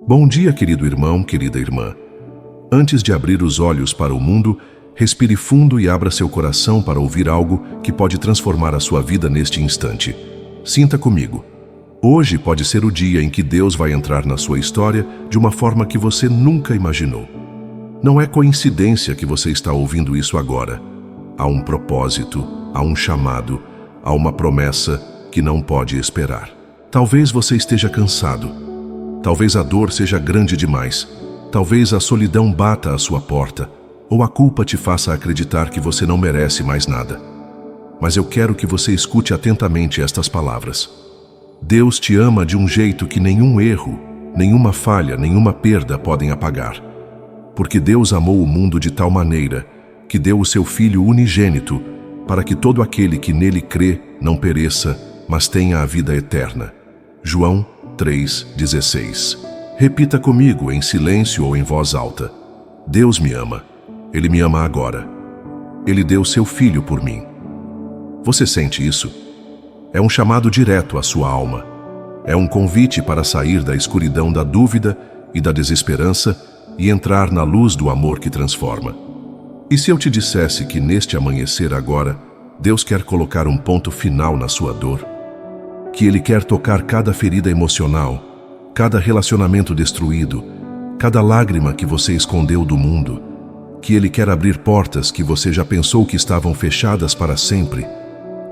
Bom dia, querido irmão, querida irmã. Antes de abrir os olhos para o mundo, respire fundo e abra seu coração para ouvir algo que pode transformar a sua vida neste instante. Sinta comigo. Hoje pode ser o dia em que Deus vai entrar na sua história de uma forma que você nunca imaginou. Não é coincidência que você está ouvindo isso agora. Há um propósito, há um chamado, há uma promessa que não pode esperar. Talvez você esteja cansado. Talvez a dor seja grande demais. Talvez a solidão bata à sua porta, ou a culpa te faça acreditar que você não merece mais nada. Mas eu quero que você escute atentamente estas palavras. Deus te ama de um jeito que nenhum erro, nenhuma falha, nenhuma perda podem apagar. Porque Deus amou o mundo de tal maneira que deu o seu Filho unigênito para que todo aquele que nele crê não pereça, mas tenha a vida eterna. João 3,16. Repita comigo em silêncio ou em voz alta. Deus me ama. Ele me ama agora. Ele deu seu Filho por mim. Você sente isso? É um chamado direto à sua alma. É um convite para sair da escuridão da dúvida e da desesperança e entrar na luz do amor que transforma. E se eu te dissesse que neste amanhecer agora, Deus quer colocar um ponto final na sua dor? Que Ele quer tocar cada ferida emocional, cada relacionamento destruído, cada lágrima que você escondeu do mundo, que Ele quer abrir portas que você já pensou que estavam fechadas para sempre,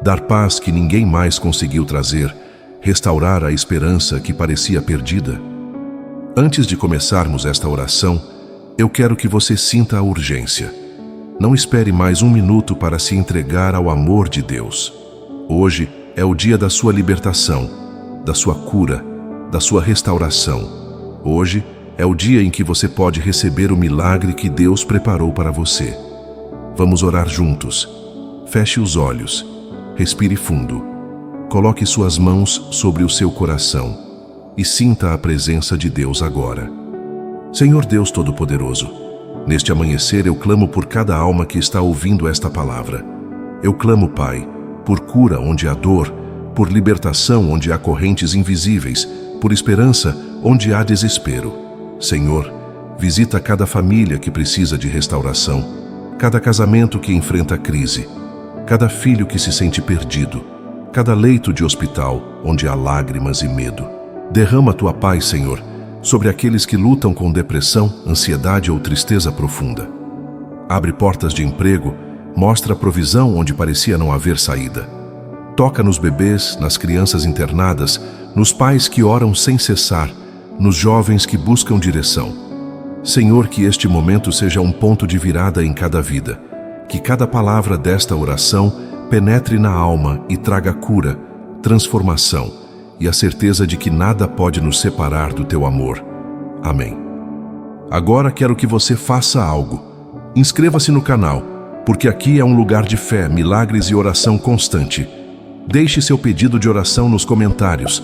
dar paz que ninguém mais conseguiu trazer, restaurar a esperança que parecia perdida. Antes de começarmos esta oração, eu quero que você sinta a urgência. Não espere mais um minuto para se entregar ao amor de Deus. Hoje é o dia da sua libertação, da sua cura, da sua restauração. Hoje é o dia em que você pode receber o milagre que Deus preparou para você. Vamos orar juntos. Feche os olhos. Respire fundo. Coloque suas mãos sobre o seu coração e sinta a presença de Deus agora. Senhor Deus Todo-Poderoso, neste amanhecer eu clamo por cada alma que está ouvindo esta palavra. Eu clamo, Pai, por cura onde há dor, por libertação onde há correntes invisíveis, por esperança onde há desespero. Senhor, visita cada família que precisa de restauração, cada casamento que enfrenta crise, cada filho que se sente perdido, cada leito de hospital onde há lágrimas e medo. Derrama tua paz, Senhor, sobre aqueles que lutam com depressão, ansiedade ou tristeza profunda. Abre portas de emprego, mostra provisão onde parecia não haver saída. Toca nos bebês, nas crianças internadas, nos pais que oram sem cessar, nos jovens que buscam direção. Senhor, que este momento seja um ponto de virada em cada vida, que cada palavra desta oração penetre na alma e traga cura, transformação e a certeza de que nada pode nos separar do teu amor. Amém. Agora quero que você faça algo. Inscreva-se no canal, porque aqui é um lugar de fé, milagres e oração constante. Deixe seu pedido de oração nos comentários.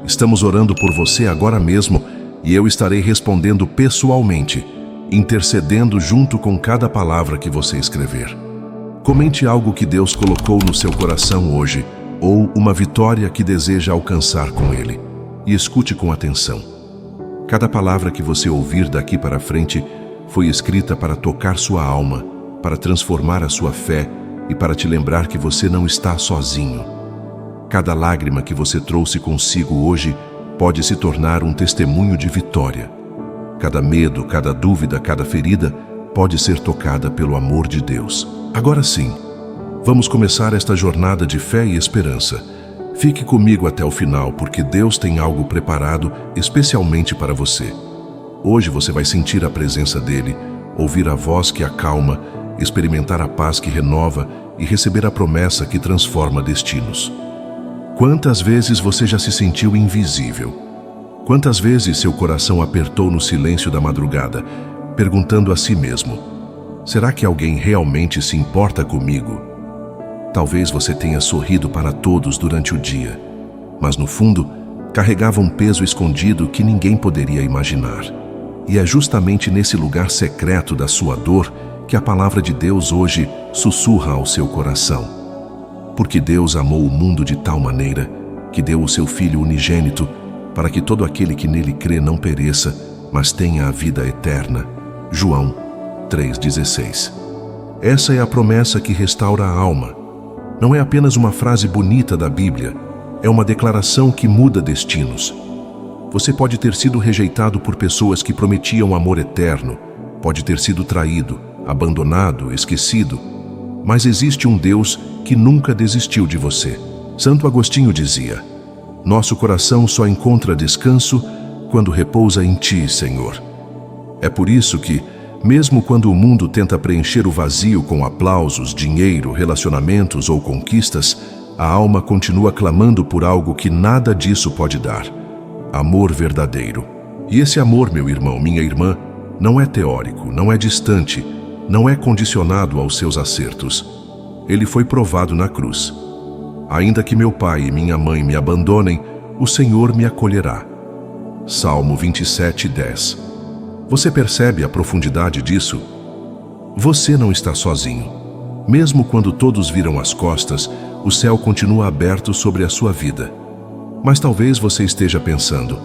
Estamos orando por você agora mesmo e eu estarei respondendo pessoalmente, intercedendo junto com cada palavra que você escrever. Comente algo que Deus colocou no seu coração hoje, ou uma vitória que deseja alcançar com Ele, e escute com atenção. Cada palavra que você ouvir daqui para frente foi escrita para tocar sua alma, para transformar a sua fé e para te lembrar que você não está sozinho. Cada lágrima que você trouxe consigo hoje pode se tornar um testemunho de vitória. Cada medo, cada dúvida, cada ferida pode ser tocada pelo amor de Deus. Agora sim, vamos começar esta jornada de fé e esperança. Fique comigo até o final, porque Deus tem algo preparado especialmente para você. Hoje você vai sentir a presença dEle, ouvir a voz que acalma, experimentar a paz que renova e receber a promessa que transforma destinos. Quantas vezes você já se sentiu invisível? Quantas vezes seu coração apertou no silêncio da madrugada, perguntando a si mesmo: será que alguém realmente se importa comigo? Talvez você tenha sorrido para todos durante o dia, mas no fundo, carregava um peso escondido que ninguém poderia imaginar. E é justamente nesse lugar secreto da sua dor que a palavra de Deus hoje sussurra ao seu coração. Porque Deus amou o mundo de tal maneira que deu o seu Filho unigênito para que todo aquele que nele crê não pereça, mas tenha a vida eterna. João 3,16. Essa é a promessa que restaura a alma. Não é apenas uma frase bonita da Bíblia, é uma declaração que muda destinos. Você pode ter sido rejeitado por pessoas que prometiam amor eterno, pode ter sido traído, abandonado, esquecido, mas existe um Deus que nunca desistiu de você. Santo Agostinho dizia: nosso coração só encontra descanso quando repousa em Ti, Senhor. É por isso que, mesmo quando o mundo tenta preencher o vazio com aplausos, dinheiro, relacionamentos ou conquistas, a alma continua clamando por algo que nada disso pode dar: amor verdadeiro. E esse amor, meu irmão, minha irmã, não é teórico, não é distante, não é condicionado aos seus acertos. Ele foi provado na cruz. Ainda que meu pai e minha mãe me abandonem, o Senhor me acolherá. Salmo 27:10. Você percebe a profundidade disso? Você não está sozinho. Mesmo quando todos viram as costas, o céu continua aberto sobre a sua vida. Mas talvez você esteja pensando: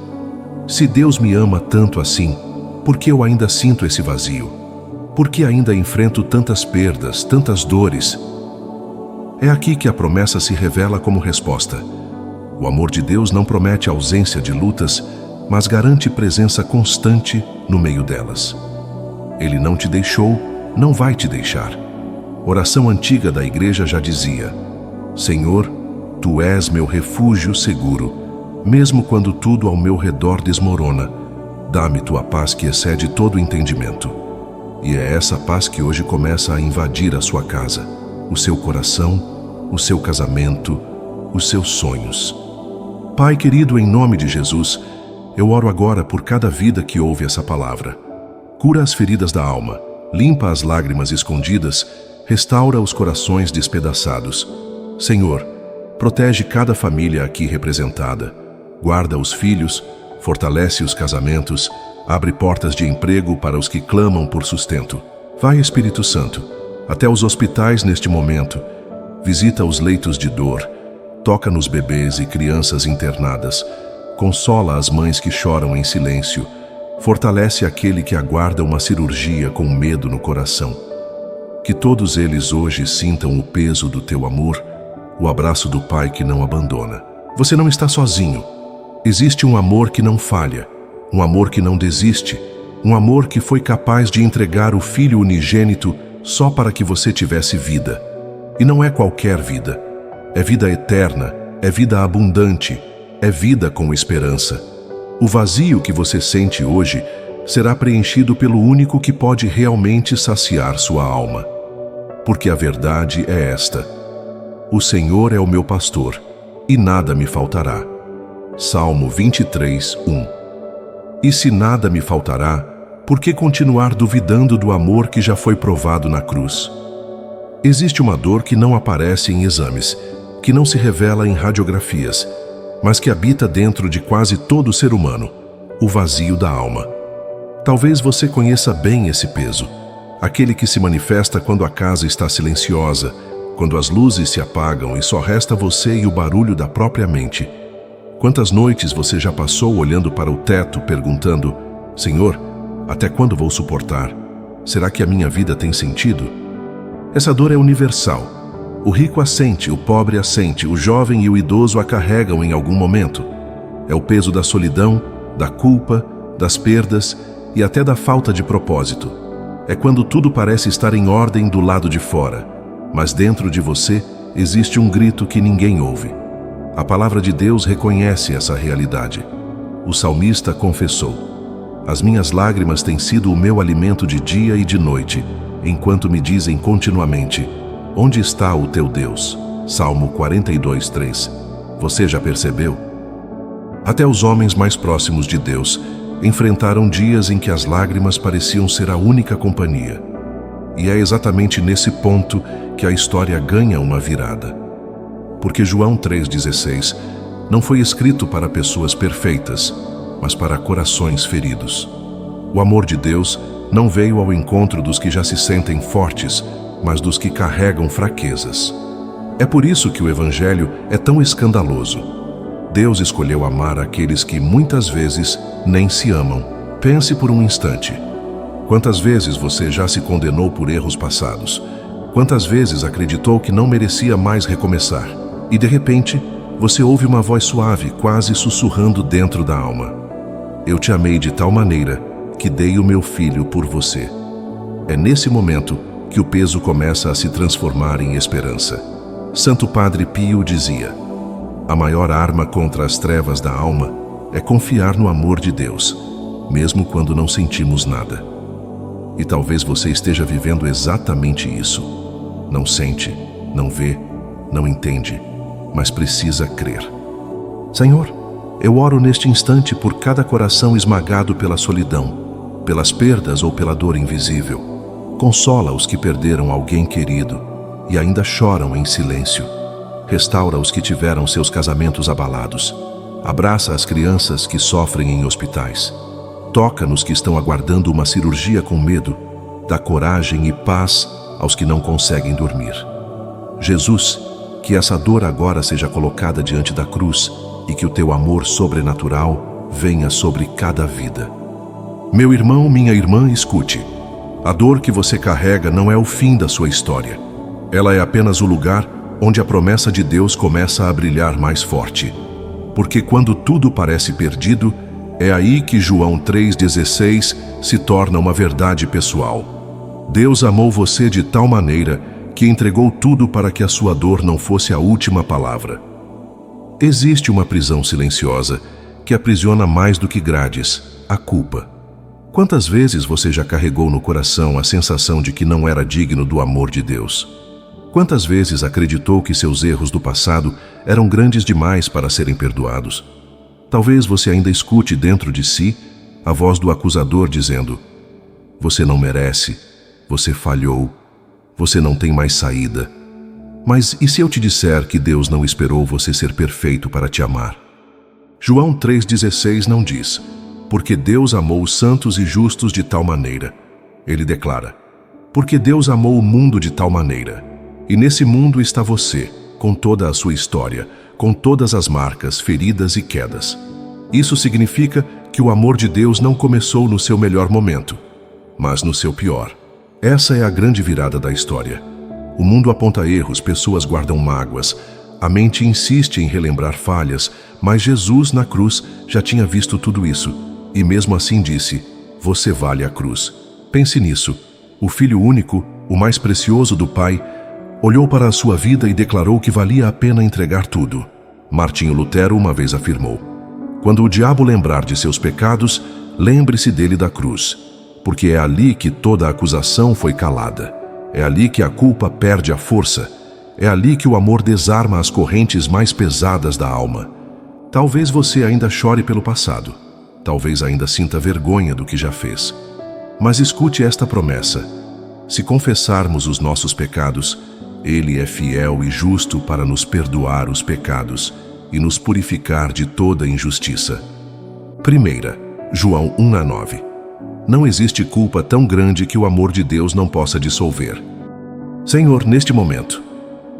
se Deus me ama tanto assim, por que eu ainda sinto esse vazio? Por que ainda enfrento tantas perdas, tantas dores? É aqui que a promessa se revela como resposta. O amor de Deus não promete ausência de lutas, mas garante presença constante no meio delas. Ele não te deixou, não vai te deixar. Oração antiga da igreja já dizia: Senhor, Tu és meu refúgio seguro, mesmo quando tudo ao meu redor desmorona. Dá-me Tua paz que excede todo entendimento. E é essa paz que hoje começa a invadir a sua casa, o seu coração, o seu casamento, os seus sonhos. Pai querido, em nome de Jesus, eu oro agora por cada vida que ouve essa palavra. Cura as feridas da alma, limpa as lágrimas escondidas, restaura os corações despedaçados. Senhor, protege cada família aqui representada, guarda os filhos, fortalece os casamentos, abre portas de emprego para os que clamam por sustento. Vai, Espírito Santo, até os hospitais neste momento, visita os leitos de dor, toca nos bebês e crianças internadas, consola as mães que choram em silêncio, fortalece aquele que aguarda uma cirurgia com medo no coração. Que todos eles hoje sintam o peso do Teu amor, o abraço do Pai que não abandona. Você não está sozinho. Existe um amor que não falha, um amor que não desiste, um amor que foi capaz de entregar o Filho unigênito só para que você tivesse vida. E não é qualquer vida. É vida eterna, é vida abundante, é vida com esperança. O vazio que você sente hoje será preenchido pelo único que pode realmente saciar sua alma. Porque a verdade é esta: o Senhor é o meu pastor, e nada me faltará. Salmo 23:1. E se nada me faltará, por que continuar duvidando do amor que já foi provado na cruz? Existe uma dor que não aparece em exames, que não se revela em radiografias, mas que habita dentro de quase todo ser humano: o vazio da alma. Talvez você conheça bem esse peso, aquele que se manifesta quando a casa está silenciosa, quando as luzes se apagam e só resta você e o barulho da própria mente. Quantas noites você já passou olhando para o teto, perguntando: Senhor, até quando vou suportar? Será que a minha vida tem sentido? Essa dor é universal. O rico a sente, o pobre a sente, o jovem e o idoso a carregam em algum momento. É o peso da solidão, da culpa, das perdas e até da falta de propósito. É quando tudo parece estar em ordem do lado de fora, mas dentro de você existe um grito que ninguém ouve. A palavra de Deus reconhece essa realidade. O salmista confessou: as minhas lágrimas têm sido o meu alimento de dia e de noite, enquanto me dizem continuamente: onde está o teu Deus? Salmo 42:3. Você já percebeu? Até os homens mais próximos de Deus enfrentaram dias em que as lágrimas pareciam ser a única companhia. E é exatamente nesse ponto que a história ganha uma virada. Porque João 3,16 não foi escrito para pessoas perfeitas, mas para corações feridos. O amor de Deus não veio ao encontro dos que já se sentem fortes, mas dos que carregam fraquezas. É por isso que o Evangelho é tão escandaloso. Deus escolheu amar aqueles que muitas vezes nem se amam. Pense por um instante. Quantas vezes você já se condenou por erros passados? Quantas vezes acreditou que não merecia mais recomeçar? E de repente, você ouve uma voz suave, quase sussurrando dentro da alma: eu te amei de tal maneira que dei o meu filho por você. É nesse momento que o peso começa a se transformar em esperança. Santo Padre Pio dizia: a maior arma contra as trevas da alma é confiar no amor de Deus, mesmo quando não sentimos nada. E talvez você esteja vivendo exatamente isso. Não sente, não vê, não entende, mas precisa crer. Senhor, eu oro neste instante por cada coração esmagado pela solidão, pelas perdas ou pela dor invisível. Consola os que perderam alguém querido e ainda choram em silêncio. Restaura os que tiveram seus casamentos abalados. Abraça as crianças que sofrem em hospitais. Toca nos que estão aguardando uma cirurgia com medo. Dá coragem e paz aos que não conseguem dormir. Jesus, que essa dor agora seja colocada diante da cruz e que o teu amor sobrenatural venha sobre cada vida. Meu irmão, minha irmã, escute. A dor que você carrega não é o fim da sua história. Ela é apenas o lugar onde a promessa de Deus começa a brilhar mais forte. Porque quando tudo parece perdido, é aí que João 3,16 se torna uma verdade pessoal. Deus amou você de tal maneira que entregou tudo para que a sua dor não fosse a última palavra. Existe uma prisão silenciosa que aprisiona mais do que grades: a culpa. Quantas vezes você já carregou no coração a sensação de que não era digno do amor de Deus? Quantas vezes acreditou que seus erros do passado eram grandes demais para serem perdoados? Talvez você ainda escute dentro de si a voz do acusador dizendo: você não merece, você falhou, você não tem mais saída. Mas e se eu te disser que Deus não esperou você ser perfeito para te amar? João 3,16 não diz: porque Deus amou os santos e justos de tal maneira. Ele declara: porque Deus amou o mundo de tal maneira. E nesse mundo está você, com toda a sua história, com todas as marcas, feridas e quedas. Isso significa que o amor de Deus não começou no seu melhor momento, mas no seu pior. Essa é a grande virada da história. O mundo aponta erros, pessoas guardam mágoas, a mente insiste em relembrar falhas, mas Jesus na cruz já tinha visto tudo isso, e mesmo assim disse: você vale a cruz. Pense nisso. O Filho único, o mais precioso do Pai, olhou para a sua vida e declarou que valia a pena entregar tudo. Martinho Lutero uma vez afirmou: quando o diabo lembrar de seus pecados, lembre-se dele da cruz, porque é ali que toda a acusação foi calada. É ali que a culpa perde a força. É ali que o amor desarma as correntes mais pesadas da alma. Talvez você ainda chore pelo passado. Talvez ainda sinta vergonha do que já fez. Mas escute esta promessa: se confessarmos os nossos pecados, Ele é fiel e justo para nos perdoar os pecados e nos purificar de toda injustiça. 1 João 1:9. Não existe culpa tão grande que o amor de Deus não possa dissolver. Senhor, neste momento,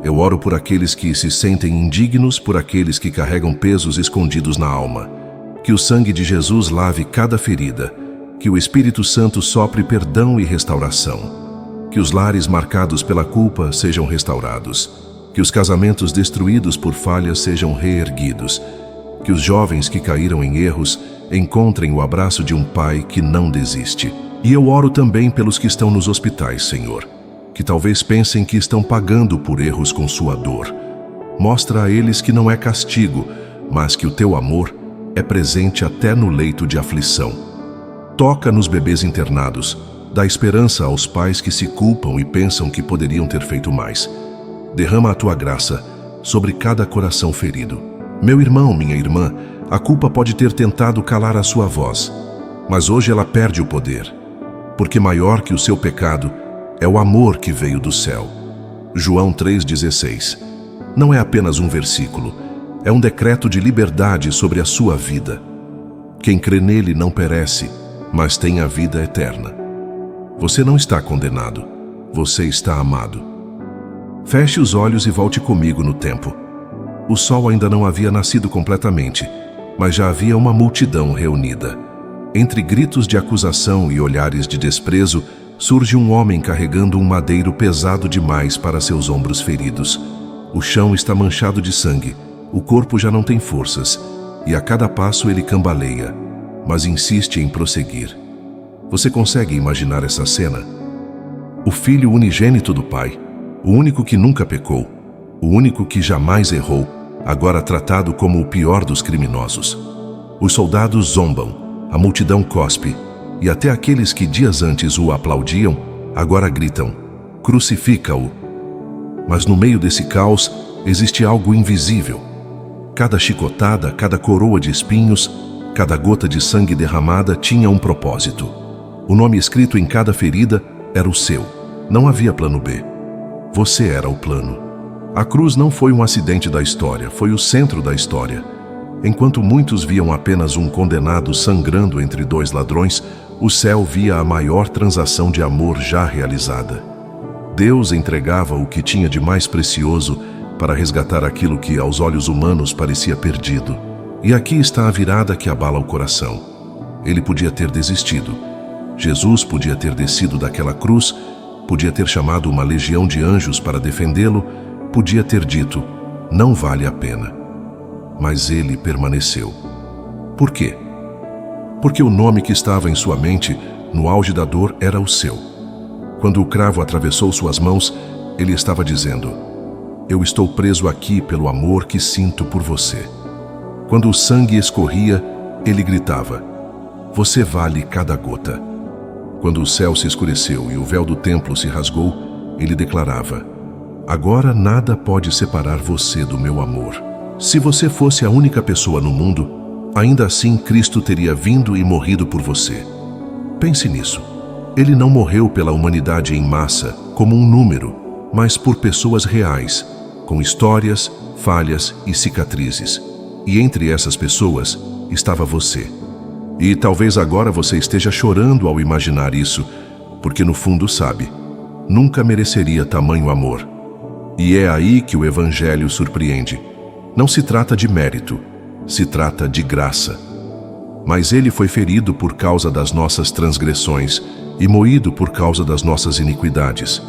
eu oro por aqueles que se sentem indignos, por aqueles que carregam pesos escondidos na alma. Que o sangue de Jesus lave cada ferida, que o Espírito Santo sopre perdão e restauração. Que os lares marcados pela culpa sejam restaurados. Que os casamentos destruídos por falhas sejam reerguidos. Que os jovens que caíram em erros encontrem o abraço de um pai que não desiste. E eu oro também pelos que estão nos hospitais, Senhor, que talvez pensem que estão pagando por erros com sua dor. Mostra a eles que não é castigo, mas que o teu amor é presente até no leito de aflição. Toca nos bebês internados. Dá esperança aos pais que se culpam e pensam que poderiam ter feito mais. Derrama a tua graça sobre cada coração ferido. Meu irmão, minha irmã, a culpa pode ter tentado calar a sua voz, mas hoje ela perde o poder, porque maior que o seu pecado é o amor que veio do céu. João 3,16. Não é apenas um versículo, é um decreto de liberdade sobre a sua vida. Quem crê nele não perece, mas tem a vida eterna. Você não está condenado, você está amado. Feche os olhos e volte comigo no tempo. O sol ainda não havia nascido completamente, mas já havia uma multidão reunida. Entre gritos de acusação e olhares de desprezo, surge um homem carregando um madeiro pesado demais para seus ombros feridos. O chão está manchado de sangue, o corpo já não tem forças, e a cada passo ele cambaleia, mas insiste em prosseguir. Você consegue imaginar essa cena? O filho unigênito do Pai, o único que nunca pecou, o único que jamais errou, agora tratado como o pior dos criminosos. Os soldados zombam, a multidão cospe, e até aqueles que dias antes o aplaudiam, agora gritam: crucifica-o! Mas no meio desse caos existe algo invisível. Cada chicotada, cada coroa de espinhos, cada gota de sangue derramada tinha um propósito. O nome escrito em cada ferida era o seu. Não havia plano B. Você era o plano. A cruz não foi um acidente da história, foi o centro da história. Enquanto muitos viam apenas um condenado sangrando entre dois ladrões, o céu via a maior transação de amor já realizada. Deus entregava o que tinha de mais precioso para resgatar aquilo que, aos olhos humanos, parecia perdido. E aqui está a virada que abala o coração. Ele podia ter desistido. Jesus podia ter descido daquela cruz, podia ter chamado uma legião de anjos para defendê-lo, podia ter dito: não vale a pena. Mas ele permaneceu. Por quê? Porque o nome que estava em sua mente, no auge da dor, era o seu. Quando o cravo atravessou suas mãos, ele estava dizendo: eu estou preso aqui pelo amor que sinto por você. Quando o sangue escorria, ele gritava: você vale cada gota. Quando o céu se escureceu e o véu do templo se rasgou, ele declarava: agora nada pode separar você do meu amor. Se você fosse a única pessoa no mundo, ainda assim Cristo teria vindo e morrido por você. Pense nisso. Ele não morreu pela humanidade em massa, como um número, mas por pessoas reais, com histórias, falhas e cicatrizes. E entre essas pessoas estava você. E talvez agora você esteja chorando ao imaginar isso, porque no fundo sabe, nunca mereceria tamanho amor. E é aí que o Evangelho surpreende. Não se trata de mérito, se trata de graça. Mas ele foi ferido por causa das nossas transgressões e moído por causa das nossas iniquidades.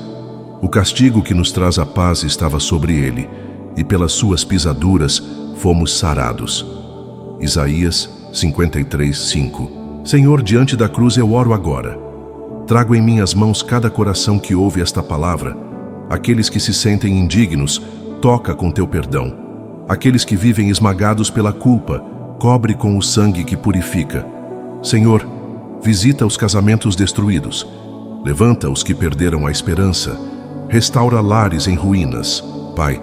O castigo que nos traz a paz estava sobre ele, e pelas suas pisaduras fomos sarados. Isaías 53:5. Senhor, diante da cruz eu oro agora. Trago em minhas mãos cada coração que ouve esta palavra. Aqueles que se sentem indignos, toca com teu perdão. Aqueles que vivem esmagados pela culpa, cobre com o sangue que purifica. Senhor, visita os casamentos destruídos. Levanta os que perderam a esperança. Restaura lares em ruínas. Pai,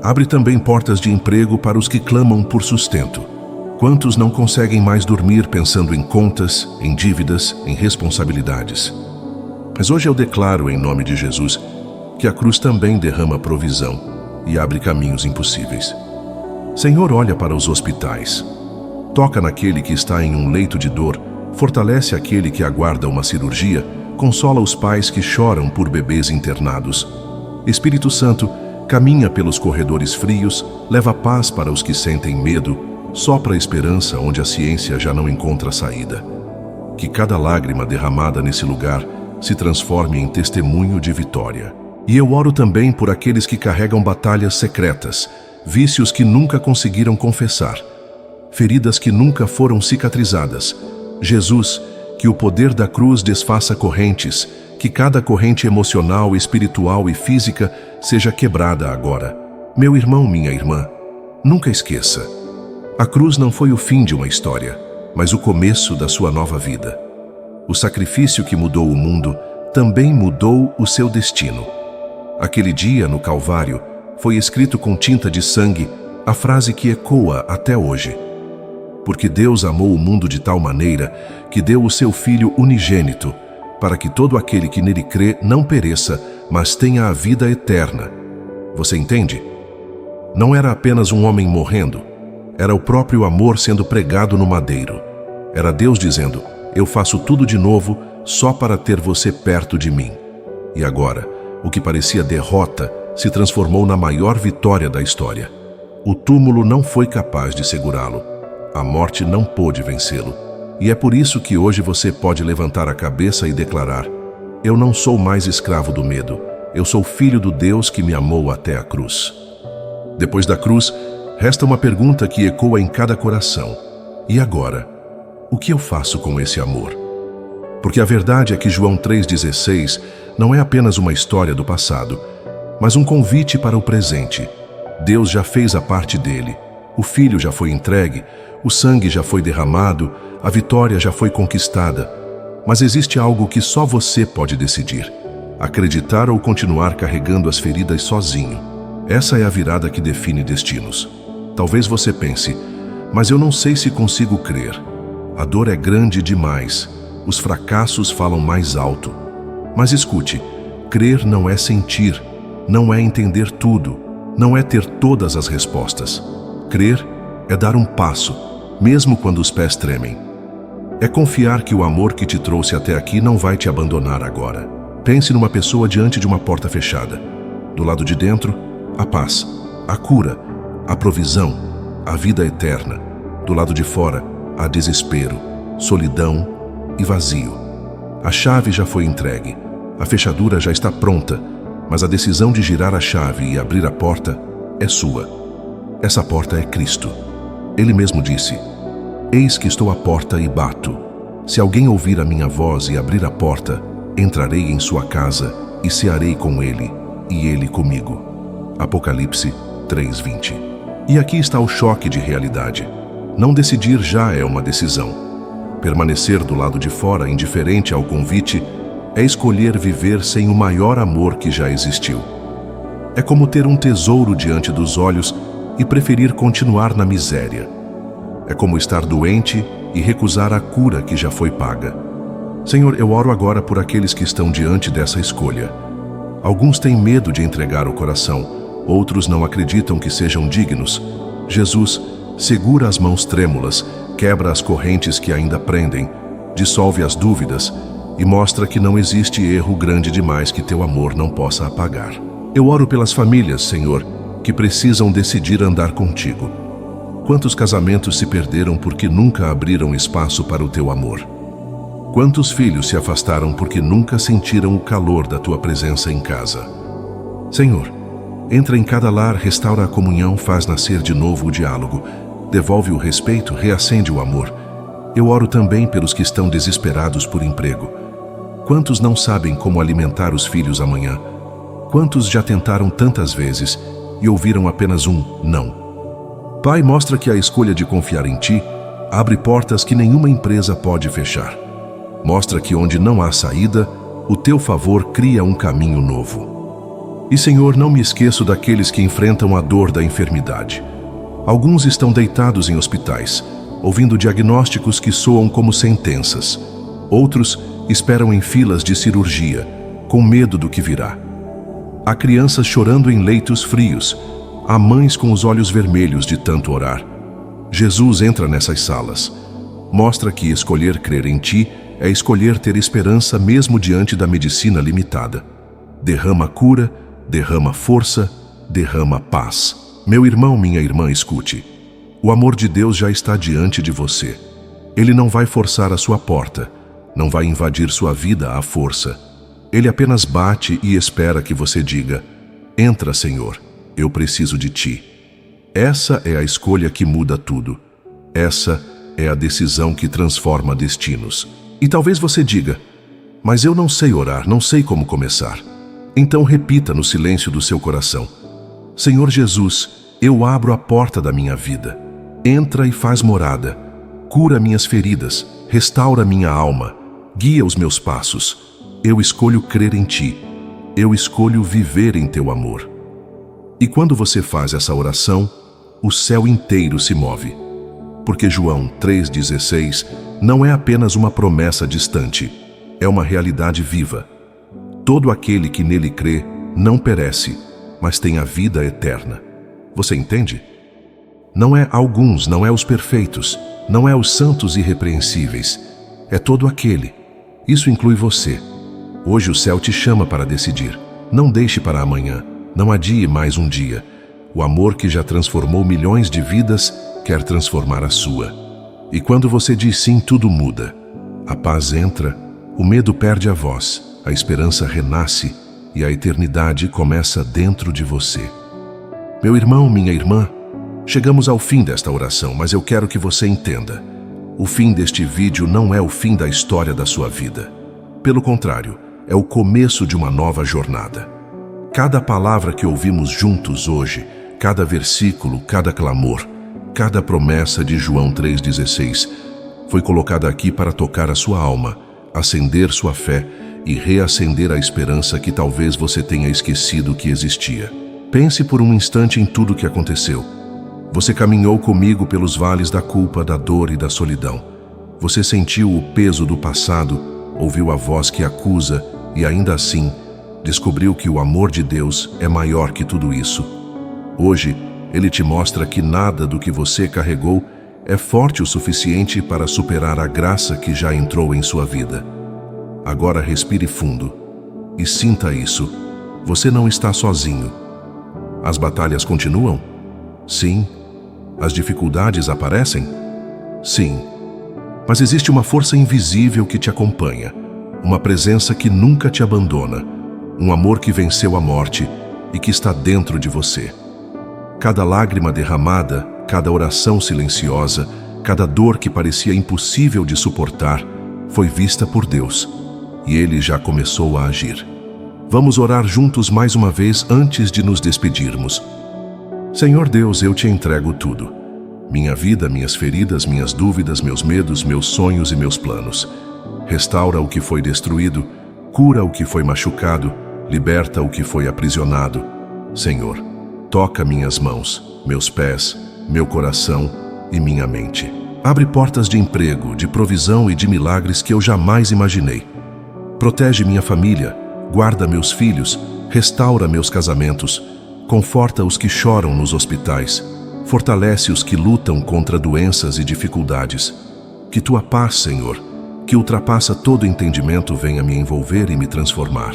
abre também portas de emprego para os que clamam por sustento. Quantos não conseguem mais dormir pensando em contas, em dívidas, em responsabilidades? Mas hoje eu declaro, em nome de Jesus, que a cruz também derrama provisão e abre caminhos impossíveis. Senhor, olha para os hospitais. Toca naquele que está em um leito de dor, fortalece aquele que aguarda uma cirurgia, consola os pais que choram por bebês internados. Espírito Santo, caminha pelos corredores frios, leva paz para os que sentem medo, sopra a esperança onde a ciência já não encontra saída. Que cada lágrima derramada nesse lugar se transforme em testemunho de vitória. E eu oro também por aqueles que carregam batalhas secretas, vícios que nunca conseguiram confessar, feridas que nunca foram cicatrizadas. Jesus, que o poder da cruz desfaça correntes, que cada corrente emocional, espiritual e física seja quebrada agora. Meu irmão, minha irmã, nunca esqueça. A cruz não foi o fim de uma história, mas o começo da sua nova vida. O sacrifício que mudou o mundo também mudou o seu destino. Aquele dia, no Calvário, foi escrito com tinta de sangue a frase que ecoa até hoje. Porque Deus amou o mundo de tal maneira que deu o seu Filho unigênito, para que todo aquele que nele crê não pereça, mas tenha a vida eterna. Você entende? Não era apenas um homem morrendo, era o próprio amor sendo pregado no madeiro. Era Deus dizendo: eu faço tudo de novo só para ter você perto de mim. E agora, o que parecia derrota se transformou na maior vitória da história. O túmulo não foi capaz de segurá-lo. A morte não pôde vencê-lo. E é por isso que hoje você pode levantar a cabeça e declarar: eu não sou mais escravo do medo, eu sou filho do Deus que me amou até a cruz. Depois da cruz, resta uma pergunta que ecoa em cada coração: e agora? O que eu faço com esse amor? Porque a verdade é que João 3,16 não é apenas uma história do passado, mas um convite para o presente. Deus já fez a parte dele, o Filho já foi entregue, o sangue já foi derramado, a vitória já foi conquistada. Mas existe algo que só você pode decidir: acreditar ou continuar carregando as feridas sozinho. Essa é a virada que define destinos. Talvez você pense: mas eu não sei se consigo crer. A dor é grande demais, os fracassos falam mais alto. Mas escute, crer não é sentir, não é entender tudo, não é ter todas as respostas. Crer é dar um passo, mesmo quando os pés tremem. É confiar que o amor que te trouxe até aqui não vai te abandonar agora. Pense numa pessoa diante de uma porta fechada. Do lado de dentro, a paz, a cura, a provisão, a vida eterna. Do lado de fora, há desespero, solidão e vazio. A chave já foi entregue, a fechadura já está pronta, mas a decisão de girar a chave e abrir a porta é sua. Essa porta é Cristo. Ele mesmo disse: eis que estou à porta e bato. Se alguém ouvir a minha voz e abrir a porta, entrarei em sua casa e cearei com ele, e ele comigo. Apocalipse 3:20. E aqui está o choque de realidade. Não decidir já é uma decisão. Permanecer do lado de fora, indiferente ao convite, é escolher viver sem o maior amor que já existiu. É como ter um tesouro diante dos olhos e preferir continuar na miséria. É como estar doente e recusar a cura que já foi paga. Senhor, eu oro agora por aqueles que estão diante dessa escolha. Alguns têm medo de entregar o coração, outros não acreditam que sejam dignos. Jesus, segura as mãos trêmulas, quebra as correntes que ainda prendem, dissolve as dúvidas e mostra que não existe erro grande demais que teu amor não possa apagar. Eu oro pelas famílias, Senhor, que precisam decidir andar contigo. Quantos casamentos se perderam porque nunca abriram espaço para o teu amor? Quantos filhos se afastaram porque nunca sentiram o calor da tua presença em casa? Senhor, entra em cada lar, restaura a comunhão, faz nascer de novo o diálogo, devolve o respeito, reacende o amor. Eu oro também pelos que estão desesperados por emprego. Quantos não sabem como alimentar os filhos amanhã? Quantos já tentaram tantas vezes e ouviram apenas um não? Pai, mostra que a escolha de confiar em Ti abre portas que nenhuma empresa pode fechar. Mostra que onde não há saída, o Teu favor cria um caminho novo. E, Senhor, não me esqueço daqueles que enfrentam a dor da enfermidade. Alguns estão deitados em hospitais, ouvindo diagnósticos que soam como sentenças. Outros esperam em filas de cirurgia, com medo do que virá. Há crianças chorando em leitos frios, há mães com os olhos vermelhos de tanto orar. Jesus entra nessas salas. Mostra que escolher crer em Ti é escolher ter esperança mesmo diante da medicina limitada. Derrama cura, derrama força, derrama paz. Meu irmão, minha irmã, escute. O amor de Deus já está diante de você. Ele não vai forçar a sua porta, não vai invadir sua vida à força. Ele apenas bate e espera que você diga: entra, Senhor, eu preciso de Ti. Essa é a escolha que muda tudo. Essa é a decisão que transforma destinos. E talvez você diga: mas eu não sei orar, não sei como começar. Então repita no silêncio do seu coração: Senhor Jesus, eu abro a porta da minha vida. Entra e faz morada. Cura minhas feridas, restaura minha alma, guia os meus passos. Eu escolho crer em Ti. Eu escolho viver em Teu amor. E quando você faz essa oração, o céu inteiro se move. Porque João 3,16 não é apenas uma promessa distante, é uma realidade viva. Todo aquele que nele crê não perece, mas tem a vida eterna. Você entende? Não é alguns, não é os perfeitos, não é os santos irrepreensíveis. É todo aquele. Isso inclui você. Hoje o céu te chama para decidir. Não deixe para amanhã. Não adie mais um dia. O amor que já transformou milhões de vidas quer transformar a sua. E quando você diz sim, tudo muda. A paz entra, o medo perde a voz, a esperança renasce e a eternidade começa dentro de você. Meu irmão, minha irmã, chegamos ao fim desta oração, mas eu quero que você entenda. O fim deste vídeo não é o fim da história da sua vida. Pelo contrário, é o começo de uma nova jornada. Cada palavra que ouvimos juntos hoje, cada versículo, cada clamor, cada promessa de João 3,16 foi colocada aqui para tocar a sua alma, acender sua fé e reacender a esperança que talvez você tenha esquecido que existia. Pense por um instante em tudo o que aconteceu. Você caminhou comigo pelos vales da culpa, da dor e da solidão. Você sentiu o peso do passado, ouviu a voz que acusa e ainda assim descobriu que o amor de Deus é maior que tudo isso. Hoje, Ele te mostra que nada do que você carregou é forte o suficiente para superar a graça que já entrou em sua vida. Agora respire fundo e sinta isso. Você não está sozinho. As batalhas continuam? Sim. As dificuldades aparecem? Sim. Mas existe uma força invisível que te acompanha, uma presença que nunca te abandona, um amor que venceu a morte e que está dentro de você. Cada lágrima derramada, cada oração silenciosa, cada dor que parecia impossível de suportar, foi vista por Deus, e Ele já começou a agir. Vamos orar juntos mais uma vez antes de nos despedirmos. Senhor Deus, eu te entrego tudo. Minha vida, minhas feridas, minhas dúvidas, meus medos, meus sonhos e meus planos. Restaura o que foi destruído, cura o que foi machucado, liberta o que foi aprisionado. Senhor, toca minhas mãos, meus pés, meu coração e minha mente. Abre portas de emprego, de provisão e de milagres que eu jamais imaginei. Protege minha família, guarda meus filhos, restaura meus casamentos, conforta os que choram nos hospitais, fortalece os que lutam contra doenças e dificuldades. Que tua paz, Senhor, que ultrapassa todo entendimento, venha me envolver e me transformar.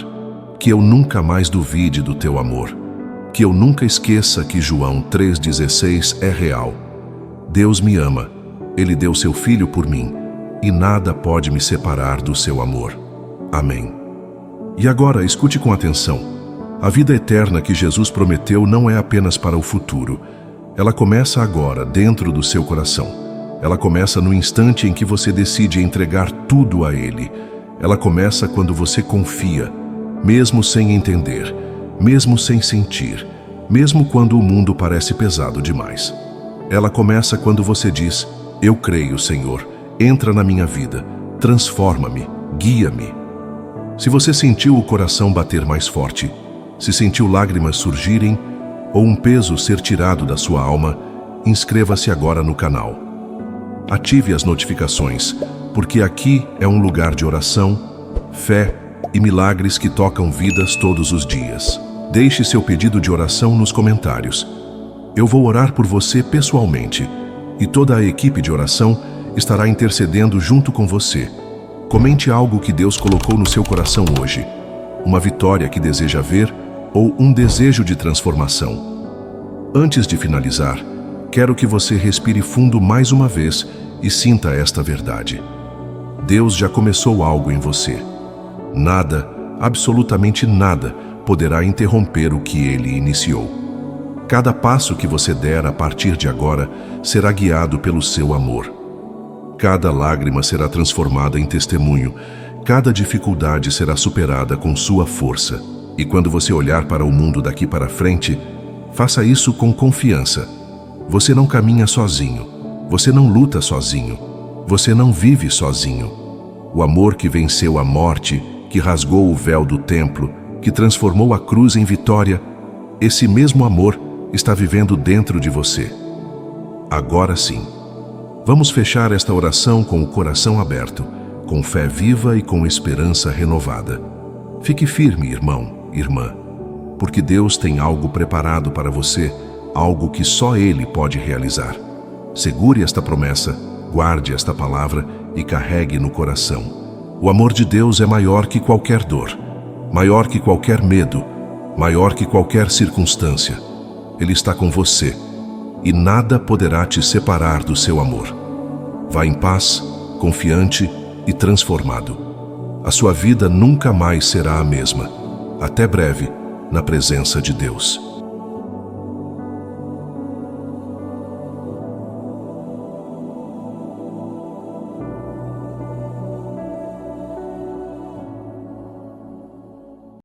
Que eu nunca mais duvide do teu amor. Que eu nunca esqueça que João 3,16 é real. Deus me ama, Ele deu seu Filho por mim, e nada pode me separar do seu amor. Amém. E agora, escute com atenção. A vida eterna que Jesus prometeu não é apenas para o futuro. Ela começa agora, dentro do seu coração. Ela começa no instante em que você decide entregar tudo a Ele. Ela começa quando você confia, mesmo sem entender, mesmo sem sentir, mesmo quando o mundo parece pesado demais. Ela começa quando você diz: eu creio, Senhor, entra na minha vida, transforma-me, guia-me. Se você sentiu o coração bater mais forte, se sentiu lágrimas surgirem ou um peso ser tirado da sua alma, inscreva-se agora no canal. Ative as notificações, porque aqui é um lugar de oração, fé e milagres que tocam vidas todos os dias. Deixe seu pedido de oração nos comentários. Eu vou orar por você pessoalmente e toda a equipe de oração estará intercedendo junto com você. Comente algo que Deus colocou no seu coração hoje, uma vitória que deseja ver ou um desejo de transformação. Antes de finalizar, quero que você respire fundo mais uma vez e sinta esta verdade. Deus já começou algo em você. Nada, absolutamente nada, poderá interromper o que Ele iniciou. Cada passo que você der a partir de agora será guiado pelo seu amor. Cada lágrima será transformada em testemunho, cada dificuldade será superada com sua força. E quando você olhar para o mundo daqui para frente, faça isso com confiança. Você não caminha sozinho, você não luta sozinho, você não vive sozinho. O amor que venceu a morte, que rasgou o véu do templo, que transformou a cruz em vitória, esse mesmo amor está vivendo dentro de você. Agora sim. Vamos fechar esta oração com o coração aberto, com fé viva e com esperança renovada. Fique firme, irmão, irmã, porque Deus tem algo preparado para você, algo que só Ele pode realizar. Segure esta promessa, guarde esta palavra e carregue no coração. O amor de Deus é maior que qualquer dor, maior que qualquer medo, maior que qualquer circunstância. Ele está com você e nada poderá te separar do seu amor. Vá em paz, confiante e transformado. A sua vida nunca mais será a mesma. Até breve, na presença de Deus.